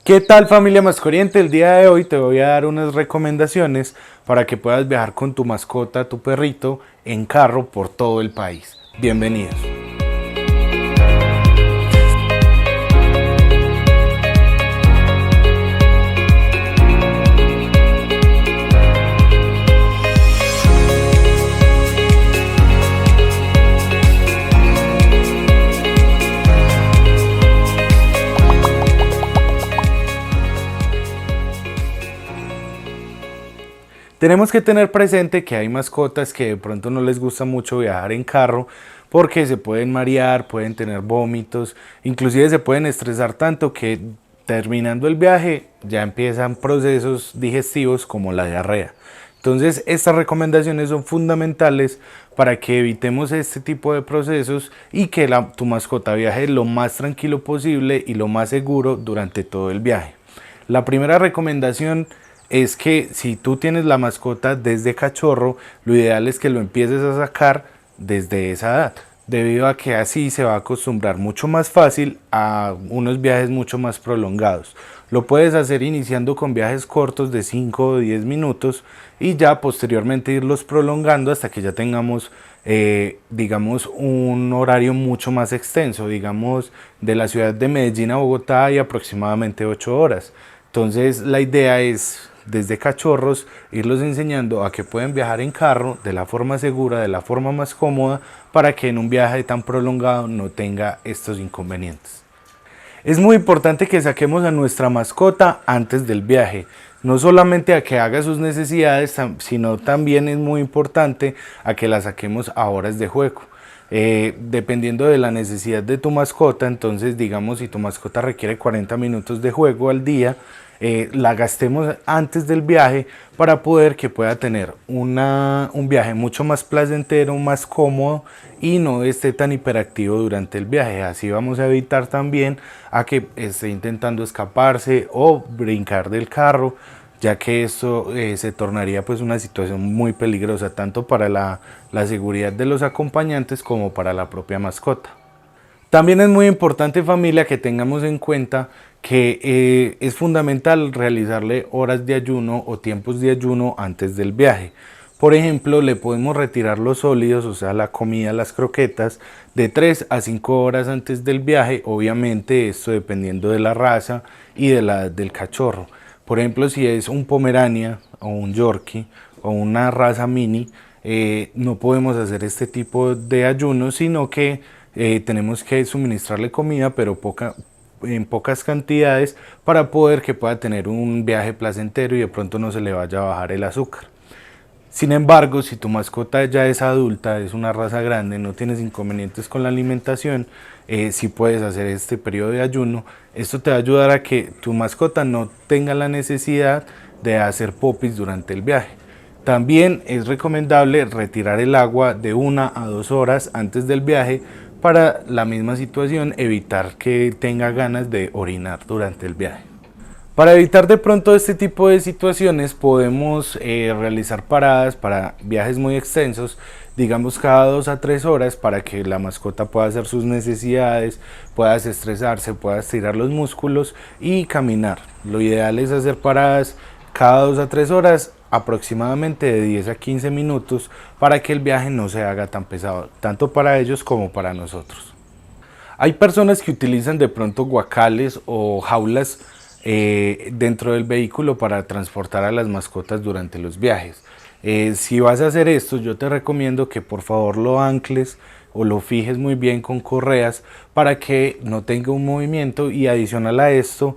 ¿Qué tal, familia mascoriente? El día de hoy te voy a dar unas recomendaciones para que puedas viajar con tu mascota, tu perrito, en carro por todo el país. Bienvenidos. Tenemos que tener presente que hay mascotas que de pronto no les gusta mucho viajar en carro porque se pueden marear, pueden tener vómitos, inclusive se pueden estresar tanto que terminando el viaje ya empiezan procesos digestivos como la diarrea. Entonces estas recomendaciones son fundamentales para que evitemos este tipo de procesos y que tu mascota viaje lo más tranquilo posible y lo más seguro durante todo el viaje. La primera recomendación es que si tú tienes la mascota desde cachorro, lo ideal es que lo empieces a sacar desde esa edad, debido a que así se va a acostumbrar mucho más fácil a unos viajes mucho más prolongados. Lo puedes hacer iniciando con viajes cortos de 5 o 10 minutos y ya posteriormente irlos prolongando hasta que ya tengamos digamos un horario mucho más extenso, digamos de la ciudad de Medellín a Bogotá y aproximadamente 8 horas. Entonces la idea es desde cachorros irlos enseñando a que pueden viajar en carro de la forma segura, de la forma más cómoda, para que en un viaje tan prolongado no tenga estos inconvenientes. Es muy importante que saquemos a nuestra mascota antes del viaje, no solamente a que haga sus necesidades, sino también es muy importante a que la saquemos a horas de juego. Dependiendo de la necesidad de tu mascota, entonces digamos si tu mascota requiere 40 minutos de juego al día, la gastemos antes del viaje para poder que pueda tener un viaje mucho más placentero, más cómodo y no esté tan hiperactivo durante el viaje. Así vamos a evitar también a que esté intentando escaparse o brincar del carro, ya que esto se tornaría pues una situación muy peligrosa tanto para la seguridad de los acompañantes como para la propia mascota. También es muy importante, familia, que tengamos en cuenta que es fundamental realizarle horas de ayuno o tiempos de ayuno antes del viaje. Por ejemplo, le podemos retirar los sólidos, o sea, la comida, las croquetas, de 3 a 5 horas antes del viaje. Obviamente esto dependiendo de la raza y de la edad del cachorro. Por ejemplo, si es un Pomerania o un Yorkie o una raza mini, no podemos hacer este tipo de ayuno, sino que tenemos que suministrarle comida, pero en pocas cantidades para poder que pueda tener un viaje placentero y de pronto no se le vaya a bajar el azúcar. Sin embargo, si tu mascota ya es adulta, es una raza grande, no tienes inconvenientes con la alimentación, sí puedes hacer este periodo de ayuno. Esto te va a ayudar a que tu mascota no tenga la necesidad de hacer popis durante el viaje. También es recomendable retirar el agua de 1 a 2 horas antes del viaje para la misma situación, evitar que tenga ganas de orinar durante el viaje. Para evitar de pronto este tipo de situaciones podemos realizar paradas para viajes muy extensos, digamos cada 2 a 3 horas, para que la mascota pueda hacer sus necesidades, pueda desestresarse, pueda estirar los músculos y caminar. Lo ideal es hacer paradas cada 2 a 3 horas, aproximadamente de 10 a 15 minutos, para que el viaje no se haga tan pesado, tanto para ellos como para nosotros. Hay personas que utilizan de pronto guacales o jaulas dentro del vehículo para transportar a las mascotas durante los viajes. Si vas a hacer esto, yo te recomiendo que por favor lo ancles o lo fijes muy bien con correas para que no tenga un movimiento, y adicional a esto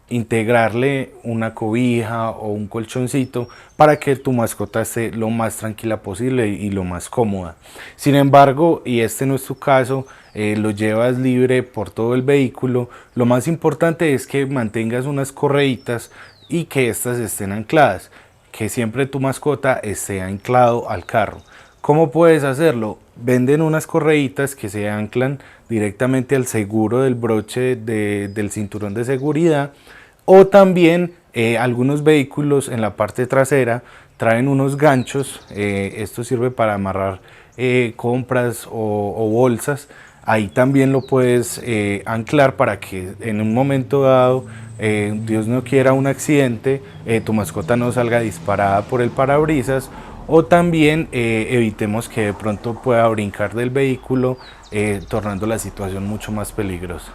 integrarle una cobija o un colchoncito para que tu mascota esté lo más tranquila posible y lo más cómoda. Sin embargo, y este no es tu caso, lo llevas libre por todo el vehículo, lo más importante es que mantengas unas correitas y que estas estén ancladas, que siempre tu mascota esté anclado al carro. ¿Cómo puedes hacerlo? Venden unas correitas que se anclan directamente al seguro del broche del cinturón de seguridad, o también algunos vehículos en la parte trasera traen unos ganchos. Esto sirve para amarrar compras o bolsas. Ahí también lo puedes anclar para que en un momento dado Dios no quiera un accidente, tu mascota no salga disparada por el parabrisas, o también evitemos que de pronto pueda brincar del vehículo, tornando la situación mucho más peligrosa.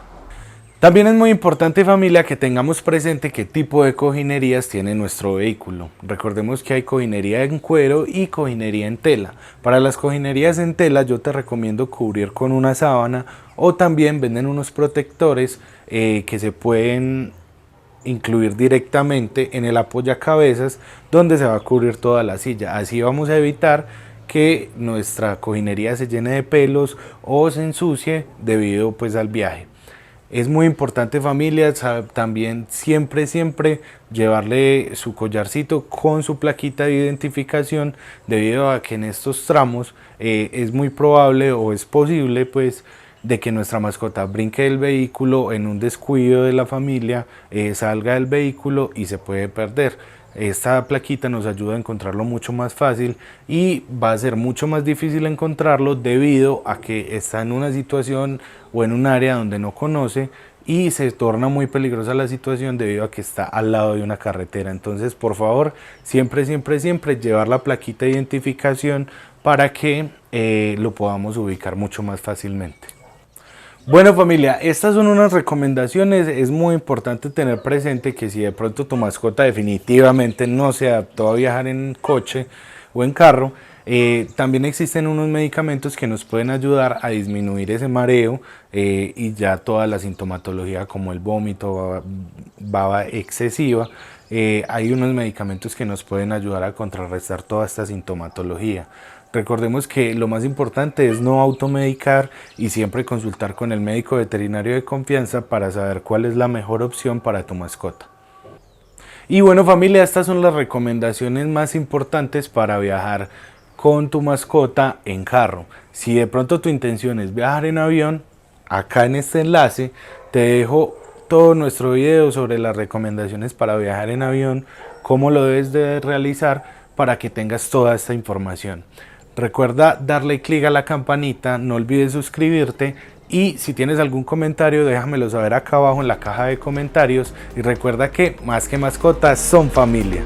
También es muy importante, familia, que tengamos presente qué tipo de cojinerías tiene nuestro vehículo. Recordemos que hay cojinería en cuero y cojinería en tela. Para las cojinerías en tela yo te recomiendo cubrir con una sábana, o también venden unos protectores que se pueden incluir directamente en el apoyacabezas, donde se va a cubrir toda la silla. Así vamos a evitar que nuestra cojinería se llene de pelos o se ensucie debido pues al viaje. Es muy importante, familia, también siempre llevarle su collarcito con su plaquita de identificación, debido a que en estos tramos es muy probable o es posible pues de que nuestra mascota brinque del vehículo en un descuido de la familia, salga del vehículo y se puede perder. Esta plaquita nos ayuda a encontrarlo mucho más fácil, y va a ser mucho más difícil encontrarlo debido a que está en una situación o en un área donde no conoce, y se torna muy peligrosa la situación debido a que está al lado de una carretera. Entonces, por favor, siempre llevar la plaquita de identificación para que lo podamos ubicar mucho más fácilmente. Bueno, familia, estas son unas recomendaciones. Es muy importante tener presente que si de pronto tu mascota definitivamente no se adaptó a viajar en coche o en carro, también existen unos medicamentos que nos pueden ayudar a disminuir ese mareo y ya toda la sintomatología como el vómito, baba excesiva. Hay unos medicamentos que nos pueden ayudar a contrarrestar toda esta sintomatología. Recordemos que lo más importante es no automedicar y siempre consultar con el médico veterinario de confianza para saber cuál es la mejor opción para tu mascota. Y bueno, familia, estas son las recomendaciones más importantes para viajar con tu mascota en carro. Si de pronto tu intención es viajar en avión, acá en este enlace te dejo todo nuestro video sobre las recomendaciones para viajar en avión, cómo lo debes de realizar para que tengas toda esta información. Recuerda darle clic a la campanita, no olvides suscribirte, y si tienes algún comentario déjamelo saber acá abajo en la caja de comentarios, y recuerda que más que mascotas son familia.